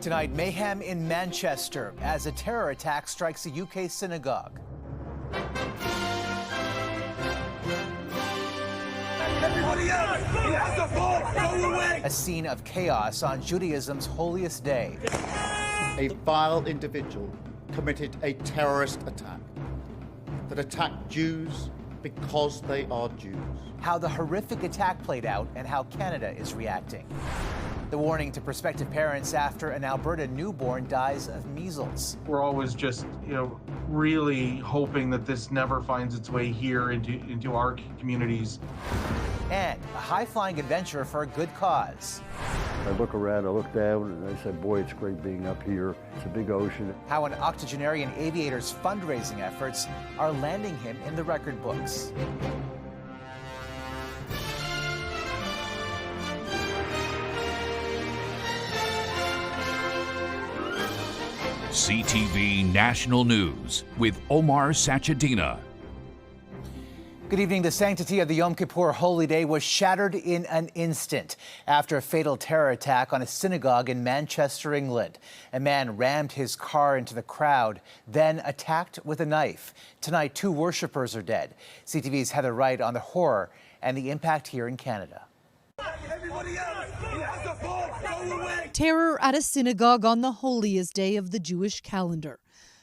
Tonight, mayhem in Manchester as a terror attack strikes a UK synagogue. Everybody else, he has to fall. Go away. A scene of chaos on Judaism's holiest day. A vile individual committed a terrorist attack that attacked Jews because they are Jews. How the horrific attack played out and how Canada is reacting. The warning to prospective parents after an Alberta newborn dies of measles. We're always just, really hoping that this never finds its way here into our communities. And a high-flying adventure for a good cause. I look around, I look down, and I said, boy, it's great being up here. It's a big ocean. How an octogenarian aviator's fundraising efforts are landing him in the record books. CTV National News with Omar Sachedina. Good evening. The sanctity of the Yom Kippur Holy Day was shattered in an instant after a fatal terror attack on a synagogue in Manchester, England. A man rammed his car into the crowd, then attacked with a knife. Tonight, 2 worshippers are dead. CTV's Heather Wright on the horror and the impact here in Canada. Everybody else, he has to fall. Go away. Terror at a synagogue on the holiest day of the Jewish calendar.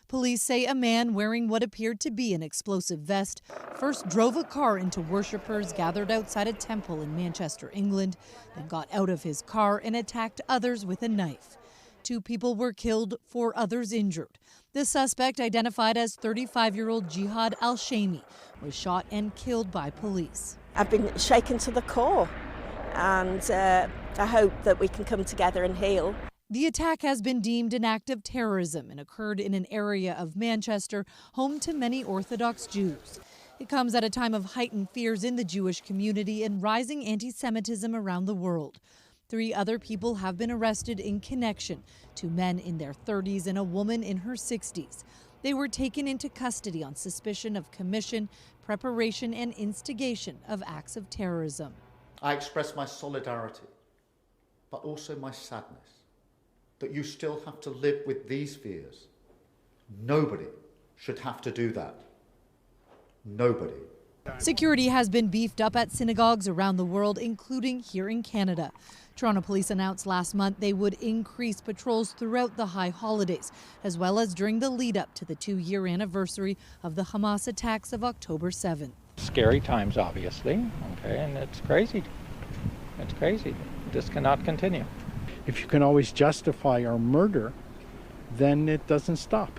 Police say a man wearing what appeared to be an explosive vest first drove a car into worshippers gathered outside a temple in Manchester, England, then got out of his car and attacked others with a knife. 2 people were killed, 4 others injured. The suspect, identified as 35-year-old Jihad al-Shami, was shot and killed by police. I've been shaken to the core, and I hope that we can come together and heal. The attack has been deemed an act of terrorism and occurred in an area of Manchester home to many Orthodox Jews. It comes at a time of heightened fears in the Jewish community and rising anti-Semitism around the world. 3 other people have been arrested in connection, 2 men in their 30s and a woman in her 60s. They were taken into custody on suspicion of commission, preparation, and instigation of acts of terrorism. I express my solidarity, but also my sadness that you still have to live with these fears. Nobody should have to do that. Nobody. Security has been beefed up at synagogues around the world, including here in Canada. Toronto police announced last month they would increase patrols throughout the high holidays, as well as during the lead up to the 2-year anniversary of the Hamas attacks of October 7th. Scary times, obviously, okay, and it's crazy. It's crazy. This cannot continue. If you can always justify our murder, then it doesn't stop.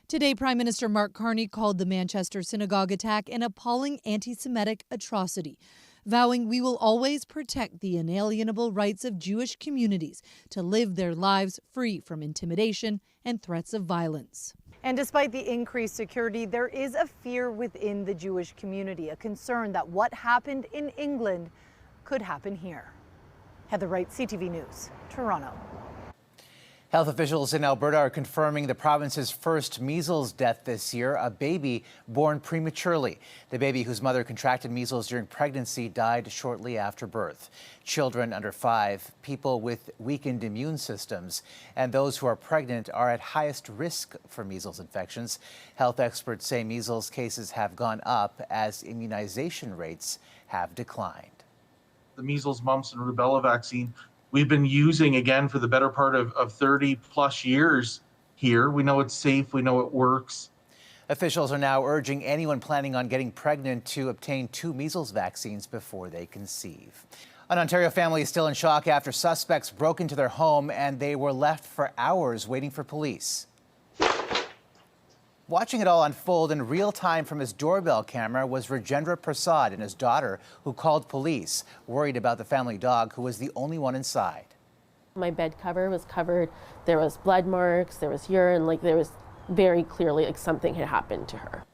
Today, Prime Minister Mark Carney called the Manchester synagogue attack an appalling anti-Semitic atrocity, vowing we will always protect the inalienable rights of Jewish communities to live their lives free from intimidation and threats of violence. And despite the increased security, there is a fear within the Jewish community, a concern that what happened in England could happen here. Heather Wright, CTV News, Toronto. Health officials in Alberta are confirming the province's first measles death this year, a baby born prematurely. The baby, whose mother contracted measles during pregnancy, died shortly after birth. Children under 5, people with weakened immune systems, and those who are pregnant are at highest risk for measles infections. Health experts say measles cases have gone up as immunization rates have declined. The measles, mumps, and rubella vaccine we've been using, again, for the better part of 30-plus years here. We know it's safe. We know it works. Officials are now urging anyone planning on getting pregnant to obtain 2 measles vaccines before they conceive. An Ontario family is still in shock after suspects broke into their home and they were left for hours waiting for police. Watching it all unfold in real time from his doorbell camera was Rajendra Prasad and his daughter, who called police, worried about the family dog, who was the only one inside. My bed cover was covered. There was blood marks, there was urine, there was very clearly something had happened to her.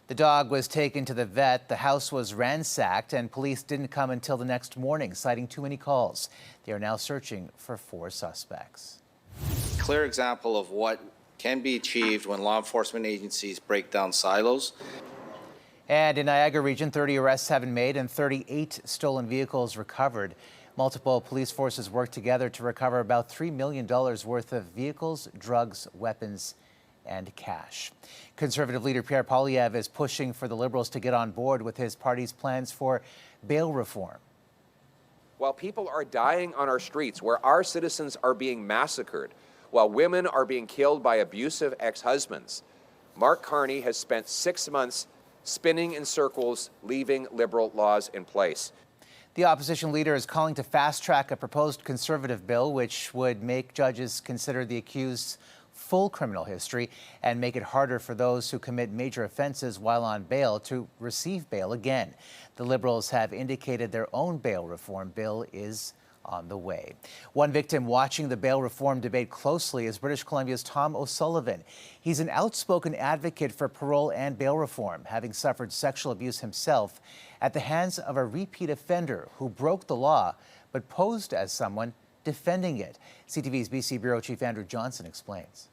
The dog was taken to the vet, the house was ransacked, and police didn't come until the next morning, citing too many calls. They are now searching for 4 suspects. Clear example of what can be achieved when law enforcement agencies break down silos. And in Niagara region, 30 arrests have been made and 38 stolen vehicles recovered. Multiple police forces worked together to recover about $3 million worth of vehicles, drugs, weapons, and cash. Conservative leader Pierre Poilievre is pushing for the Liberals to get on board with his party's plans for bail reform. While people are dying on our streets, where our citizens are being massacred, while women are being killed by abusive ex-husbands, Mark Carney has spent 6 months spinning in circles, leaving Liberal laws in place. The opposition leader is calling to fast-track a proposed Conservative bill which would make judges consider the accused's full criminal history and make it harder for those who commit major offenses while on bail to receive bail again. The Liberals have indicated their own bail reform bill is on the way. One victim watching the bail reform debate closely is British Columbia's Tom O'Sullivan. He's an outspoken advocate for parole and bail reform, having suffered sexual abuse himself at the hands of a repeat offender who broke the law but posed as someone defending it. CTV's BC Bureau Chief Andrew Johnson explains.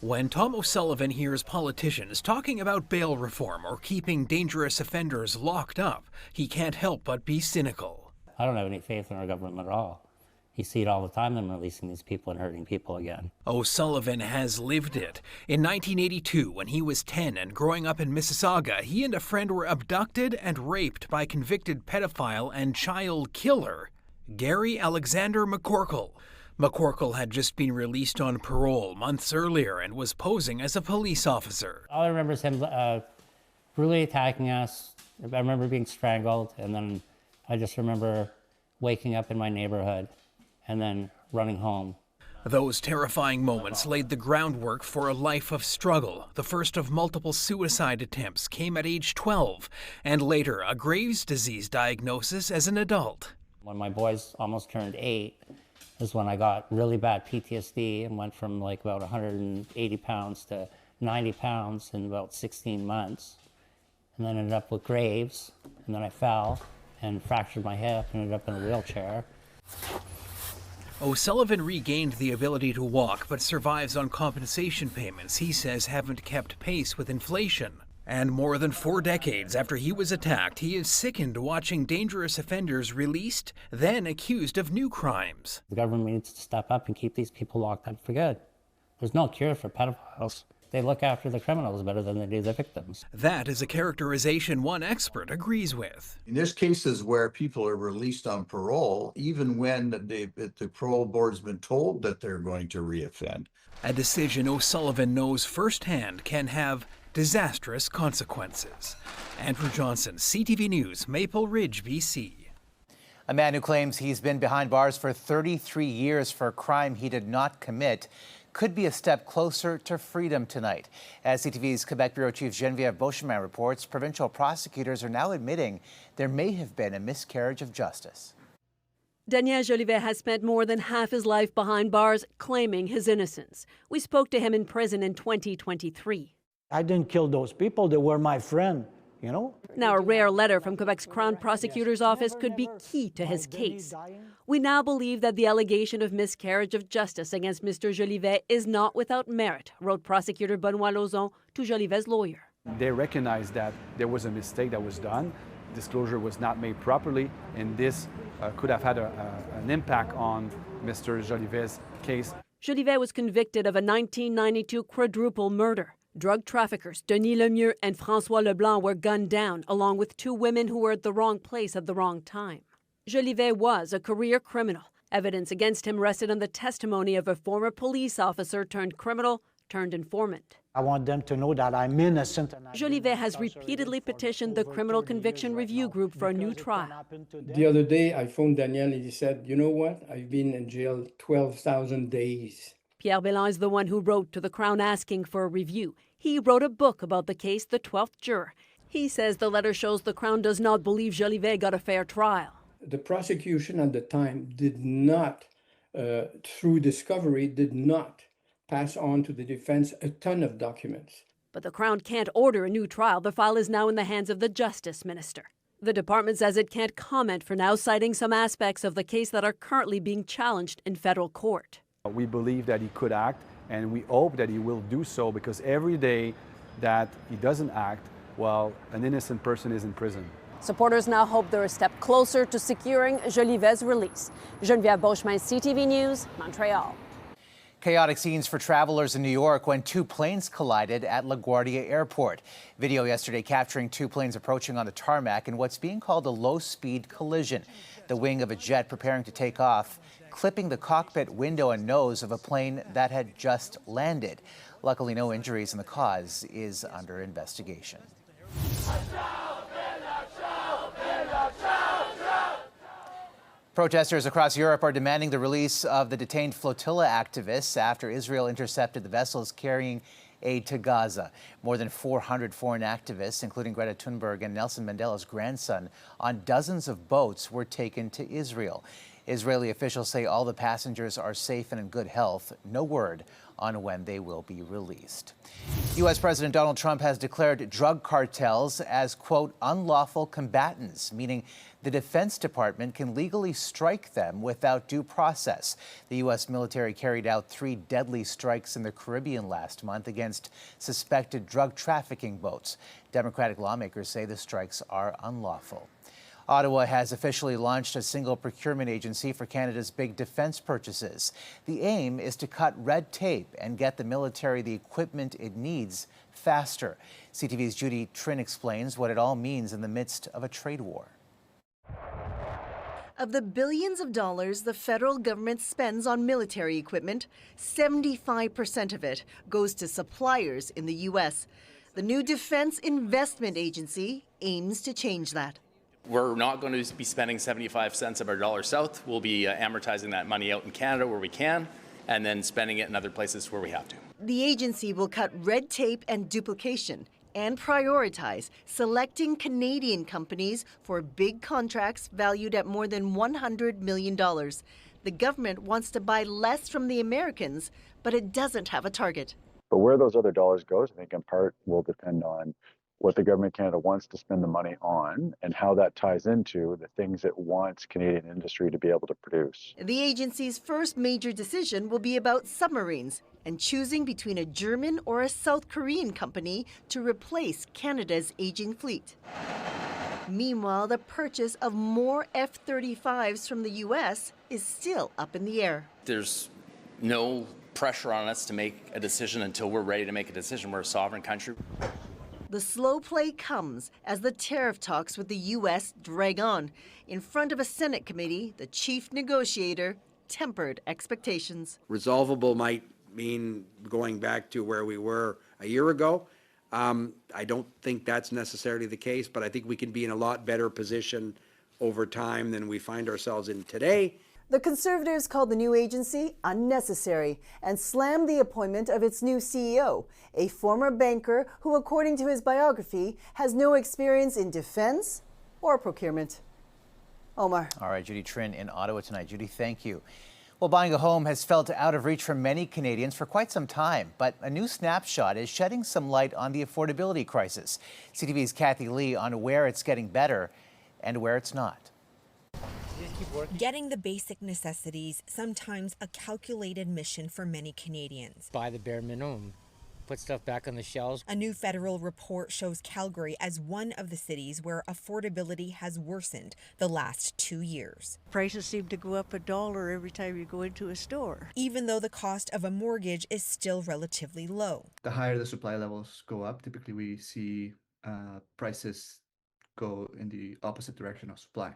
When Tom O'Sullivan hears politicians talking about bail reform or keeping dangerous offenders locked up, he can't help but be cynical. I don't have any faith in our government at all. You see it all the time, them releasing these people and hurting people again. O'Sullivan has lived it. In 1982, when he was 10 and growing up in Mississauga, he and a friend were abducted and raped by convicted pedophile and child killer, Gary Alexander McCorkle. McCorkle had just been released on parole months earlier and was posing as a police officer. All I remember is him brutally attacking us. I remember being strangled, and then I just remember waking up in my neighborhood and then running home. Those terrifying moments laid the groundwork for a life of struggle. The first of multiple suicide attempts came at age 12, and later a Graves' disease diagnosis as an adult. When my boys almost turned 8, is when I got really bad PTSD and went from like about 180 pounds to 90 pounds in about 16 months. And then ended up with Graves, and then I fell and fractured my hip and ended up in a wheelchair. O'Sullivan regained the ability to walk, but survives on compensation payments he says haven't kept pace with inflation. And more than 4 decades after he was attacked, he is sickened watching dangerous offenders released, then accused of new crimes. The government needs to step up and keep these people locked up for good. There's no cure for pedophiles. They look after the criminals better than they do the victims. That is a characterization one expert agrees with. In there's cases where people are released on parole, even when the parole board's been told that they're going to reoffend. A decision O'Sullivan knows firsthand can have disastrous consequences. Andrew Johnson, CTV News, Maple Ridge, BC. A man who claims he's been behind bars for 33 years for a crime he did not commit could be a step closer to freedom tonight. As CTV's Quebec Bureau Chief Geneviève Beauchemin reports, provincial prosecutors are now admitting there may have been a miscarriage of justice. Daniel Jolivet has spent more than half his life behind bars, claiming his innocence. We spoke to him in prison in 2023. I didn't kill those people. They were my friend, you know. Now, a rare letter from Quebec's Crown Prosecutor's Office could be key to his case. We now believe that the allegation of miscarriage of justice against Mr. Jolivet is not without merit, wrote Prosecutor Benoit Lauzon to Jolivet's lawyer. They recognize that there was a mistake that was done. Disclosure was not made properly, and this could have had an impact on Mr. Jolivet's case. Jolivet was convicted of a 1992 quadruple murder. Drug traffickers Denis Lemieux and François Leblanc were gunned down, along with 2 women who were at the wrong place at the wrong time. Jolivet was a career criminal. Evidence against him rested on the testimony of a former police officer turned criminal turned informant. I want them to know that I'm innocent. Jolivet has repeatedly petitioned the Criminal Conviction Review Group for a new trial. The other day, I phoned Daniel and he said, you know what? I've been in jail 12,000 days. Pierre Belland is the one who wrote to the Crown asking for a review. He wrote a book about the case, The 12th Juror. He says the letter shows the Crown does not believe Jolivet got a fair trial. The prosecution at the time did not, through discovery, did not pass on to the defense a ton of documents. But the Crown can't order a new trial. The file is now in the hands of the Justice Minister. The department says it can't comment for now, citing some aspects of the case that are currently being challenged in federal court. We believe that he could act, and we hope that he will do so, because every day that he doesn't act, well, an innocent person is in prison. Supporters now hope they're a step closer to securing Jolivet's release. Geneviève Beauchemin, CTV News, Montreal. Chaotic scenes for travelers in New York when two planes collided at LaGuardia Airport. Video yesterday capturing two planes approaching on the tarmac in what's being called a low-speed collision. The wing of a jet preparing to take off, clipping the cockpit window and nose of a plane that had just landed. Luckily, no injuries, and the cause is under investigation. Protesters across Europe are demanding the release of the detained flotilla activists after Israel intercepted the vessels carrying aid to Gaza. More than 400 foreign activists, including Greta Thunberg and Nelson Mandela's grandson, on dozens of boats were taken to Israel. Israeli officials say all the passengers are safe and in good health. No word on when they will be released. U.S. President Donald Trump has declared drug cartels as, quote, unlawful combatants, meaning the Defense Department can legally strike them without due process. The U.S. military carried out 3 deadly strikes in the Caribbean last month against suspected drug trafficking boats. Democratic lawmakers say the strikes are unlawful. Ottawa has officially launched a single procurement agency for Canada's big defense purchases. The aim is to cut red tape and get the military the equipment it needs faster. CTV's Judy Trinh explains what it all means in the midst of a trade war. Of the billions of dollars the federal government spends on military equipment, 75% of it goes to suppliers in the U.S. The new Defense Investment Agency aims to change that. We're not going to be spending 75 cents of our dollar south. We'll be amortizing that money out in Canada where we can, and then spending it in other places where we have to. The agency will cut red tape and duplication and prioritize selecting Canadian companies for big contracts valued at more than $100 million. The government wants to buy less from the Americans, but it doesn't have a target. But where those other dollars goes, I think in part will depend on what the government of Canada wants to spend the money on and how that ties into the things it wants Canadian industry to be able to produce. The agency's first major decision will be about submarines and choosing between a German or a South Korean company to replace Canada's aging fleet. Meanwhile, the purchase of more F-35s from the U.S. is still up in the air. There's no pressure on us to make a decision until we're ready to make a decision. We're a sovereign country. The slow play comes as the tariff talks with the U.S. drag on. In front of a Senate committee, the chief negotiator tempered expectations. Resolvable might mean going back to where we were a year ago. I don't think that's necessarily the case, but I think we can be in a lot better position over time than we find ourselves in today. The Conservatives called the new agency unnecessary and slammed the appointment of its new CEO, a former banker who, according to his biography, has no experience in defense or procurement. Omar. All right, Judy Trinh in Ottawa tonight. Judy, thank you. Well, buying a home has felt out of reach for many Canadians for quite some time, but a new snapshot is shedding some light on the affordability crisis. CTV's Kathy Lee on where it's getting better and where it's not. Getting the basic necessities, sometimes a calculated mission for many Canadians. Buy the bare minimum, put stuff back on the shelves. A new federal report shows Calgary as one of the cities where affordability has worsened the last 2 years. Prices seem to go up $1 every time you go into a store. Even though the cost of a mortgage is still relatively low. The higher the supply levels go up, typically we see prices go in the opposite direction of supply.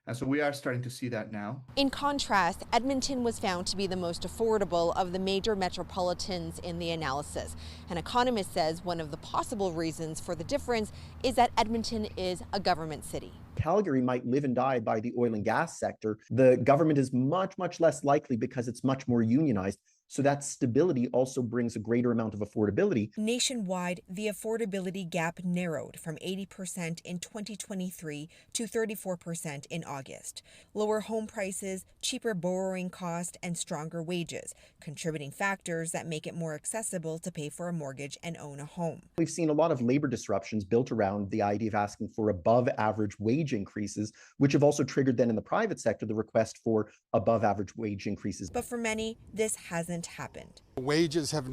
And so we are starting to see that now. In contrast, Edmonton was found to be the most affordable of the major metropolitans in the analysis. An economist says one of the possible reasons for the difference is that Edmonton is a government city. Calgary might live and die by the oil and gas sector. The government is much, much less likely because it's much more unionized. So that stability also brings a greater amount of affordability. Nationwide, the affordability gap narrowed from 80% in 2023 to 34% in August. Lower home prices, cheaper borrowing costs, and stronger wages, contributing factors that make it more accessible to pay for a mortgage and own a home. We've seen a lot of labor disruptions built around the idea of asking for above average wage increases, which have also triggered then in the private sector the request for above average wage increases. But for many, this hasn't happened. Wages have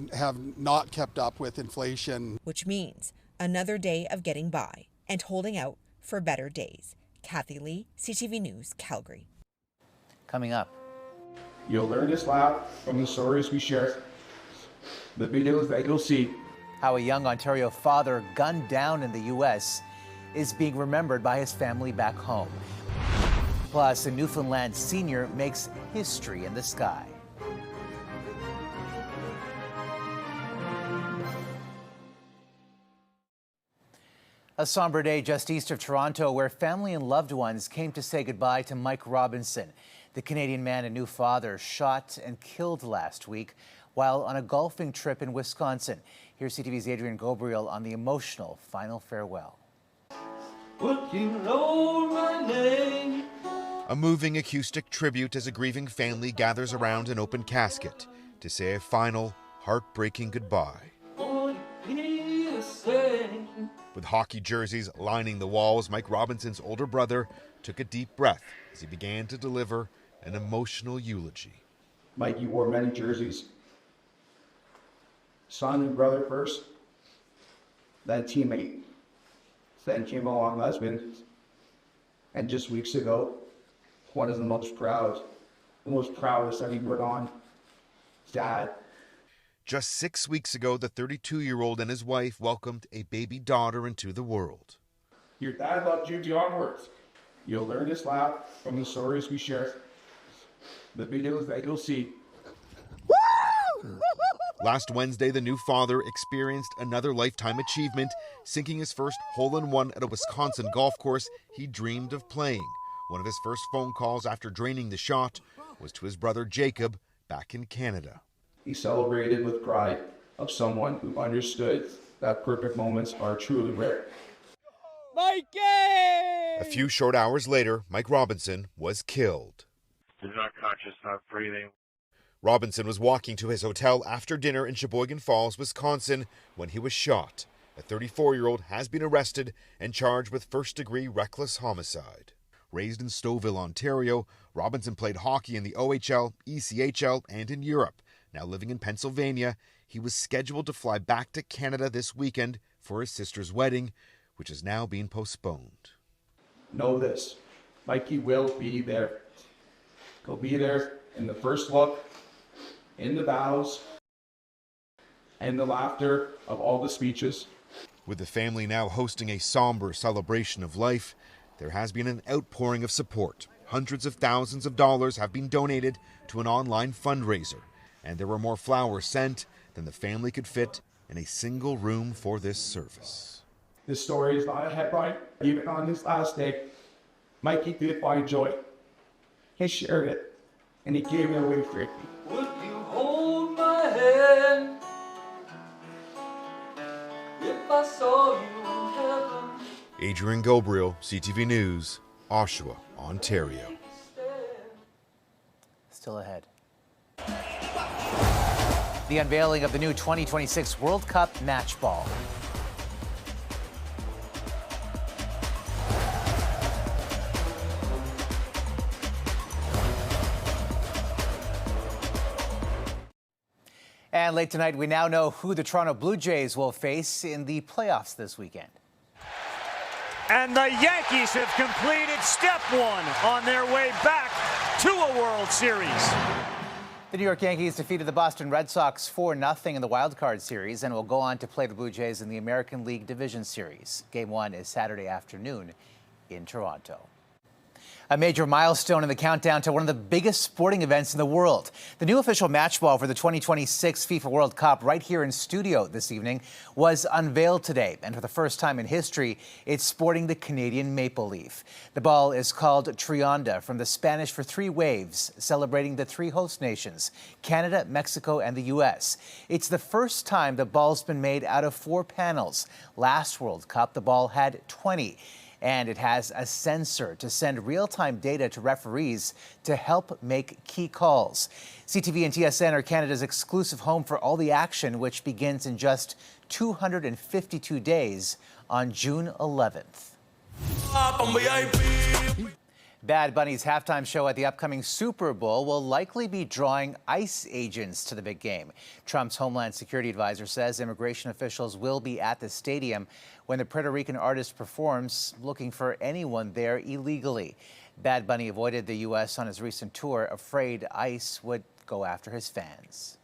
not kept up with inflation. Which means another day of getting by and holding out for better days. Kathy Lee, CTV News, Calgary. Coming up. You'll learn this loud from the stories we share, the videos that you'll see. How a young Ontario father gunned down in the U.S. is being remembered by his family back home. Plus, a Newfoundland senior makes history in the sky. A somber day just east of Toronto where family and loved ones came to say goodbye to Mike Robinson, the Canadian man and new father shot and killed last week while on a golfing trip in Wisconsin. Here's CTV's Adrian Gabriel on the emotional final farewell. Would you know my name? A moving acoustic tribute as a grieving family gathers around an open casket to say a final, heartbreaking goodbye. With hockey jerseys lining the walls, Mike Robinson's older brother took a deep breath as he began to deliver an emotional eulogy. Mikey wore many jerseys. Son and brother first, then teammate, then came along husband, and just weeks ago, one of the most proudest that he put on, dad. Just 6 weeks ago, the 32-year-old and his wife welcomed a baby daughter into the world. Your dad loved you beyond words. You'll learn this loud from the stories we share, the videos that you'll see. Last Wednesday, the new father experienced another lifetime achievement, sinking his first hole-in-one at a Wisconsin golf course he dreamed of playing. One of his first phone calls after draining the shot was to his brother Jacob back in Canada. He celebrated with pride of someone who understood that perfect moments are truly rare. Mikey! A few short hours later, Mike Robinson was killed. He's not conscious, not breathing. Robinson was walking to his hotel after dinner in Sheboygan Falls, Wisconsin, when he was shot. A 34-year-old has been arrested and charged with first-degree reckless homicide. Raised in Stouffville, Ontario, Robinson played hockey in the OHL, ECHL, and in Europe. Now living in Pennsylvania, he was scheduled to fly back to Canada this weekend for his sister's wedding, which is now being postponed. Know this, Mikey will be there. He'll be there in the first look, in the bows, and the laughter of all the speeches. With the family now hosting a somber celebration of life, there has been an outpouring of support. Hundreds of thousands of dollars have been donated to an online fundraiser, and there were more flowers sent than the family could fit in a single room for this service. This story is not a headline. Even on his last day, Mikey did find joy. He shared it, and he gave it away freely. Would you hold my hand if I saw you in heaven? Adrian Gabriel, CTV News, Oshawa, Ontario. Still ahead. The unveiling of the new 2026 World Cup match ball. And late tonight, we now know who the Toronto Blue Jays will face in the playoffs this weekend. And the Yankees have completed step one on their way back to a World Series. The New York Yankees defeated the Boston Red Sox 4-0 in the Wild Card Series and will go on to play the Blue Jays in the American League Division Series. Game 1 is Saturday afternoon in Toronto. A major milestone in the countdown to one of the biggest sporting events in the world. The new official match ball for the 2026 FIFA World Cup right here in studio this evening was unveiled today. And for the first time in history, it's sporting the Canadian maple leaf. The ball is called Trionda, from the Spanish for three waves, celebrating the three host nations, Canada, Mexico, and the U.S. It's the first time the ball's been made out of 4 panels. Last World Cup, the ball had 20. And it has a sensor to send real-time data to referees to help make key calls. CTV and TSN are Canada's exclusive home for all the action, which begins in just 252 days on June 11th. Bad Bunny's halftime show at the upcoming Super Bowl will likely be drawing ICE agents to the big game. Trump's Homeland Security advisor says immigration officials will be at the stadium when the Puerto Rican artist performs, looking for anyone there illegally. Bad Bunny avoided the U.S. on his recent tour, afraid ICE would go after his fans.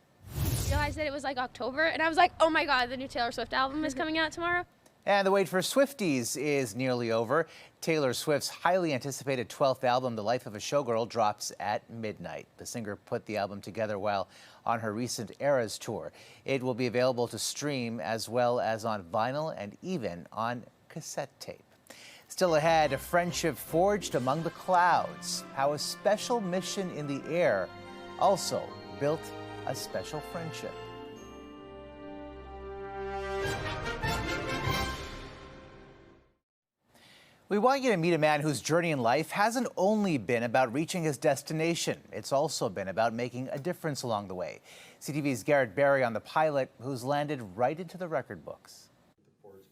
I said it was like October, and I was like, oh my God, the new Taylor Swift album is coming out tomorrow. And the wait for Swifties is nearly over. Taylor Swift's highly anticipated 12th album, The Life of a Showgirl, drops at midnight. The singer put the album together while on her recent Eras tour. It will be available to stream as well as on vinyl and even on cassette tape. Still ahead, a friendship forged among the clouds. How a special mission in the air also built a special friendship. We want you to meet a man whose journey in life hasn't only been about reaching his destination. It's also been about making a difference along the way. CTV's Garrett Barry on the pilot who's landed right into the record books.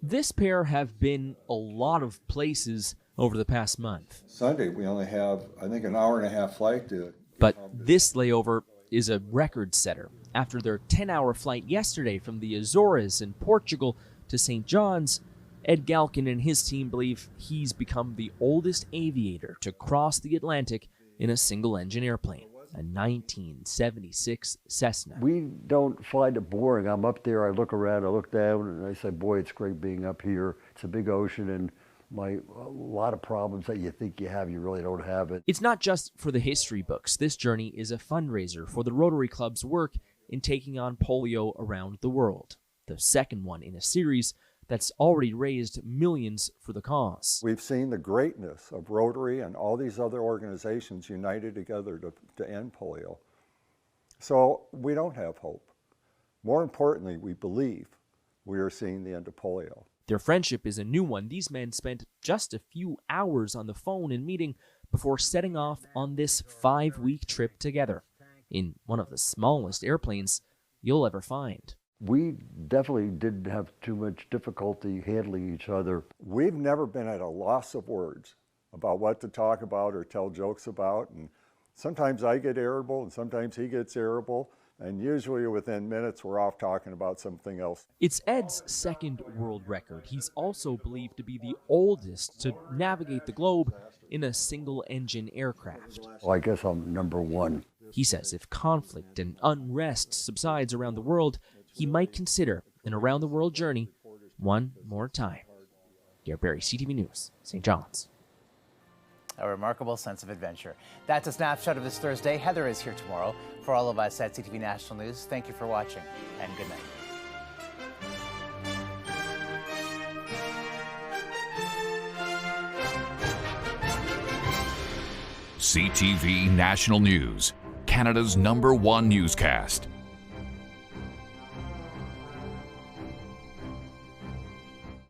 This pair have been a lot of places over the past month. Sunday, we only have, I think, an hour and a half flight to it. But this layover is a record setter. After their 10-hour flight yesterday from the Azores in Portugal to St. John's, Ed Galkin and his team believe he's become the oldest aviator to cross the Atlantic in a single-engine airplane, a 1976 Cessna. We don't find it boring. I'm up there, I look around, I look down, and I say, boy, it's great being up here. It's a big ocean, and a lot of problems that you think you have, you really don't have it. It's not just for the history books. This journey is a fundraiser for the Rotary Club's work in taking on polio around the world, the second one in a series that's already raised millions for the cause. We've seen the greatness of Rotary and all these other organizations united together to end polio. So we don't have hope. More importantly, we believe we are seeing the end of polio. Their friendship is a new one. These men spent just a few hours on the phone and meeting before setting off on this 5-week trip together in one of the smallest airplanes you'll ever find. We definitely didn't have too much difficulty handling each other. We've never been at a loss of words about what to talk about or tell jokes about. And sometimes I get irritable and sometimes he gets irritable. And usually within minutes, we're off talking about something else. It's Ed's second world record. He's also believed to be the oldest to navigate the globe in a single-engine aircraft. Well, I guess I'm number one. He says if conflict and unrest subsides around the world, he might consider an around-the-world journey one more time. Garrett Barry, CTV News, St. John's. A remarkable sense of adventure. That's a snapshot of this Thursday. Heather is here tomorrow. For all of us at CTV National News, thank you for watching and good night. CTV National News, Canada's #1 newscast.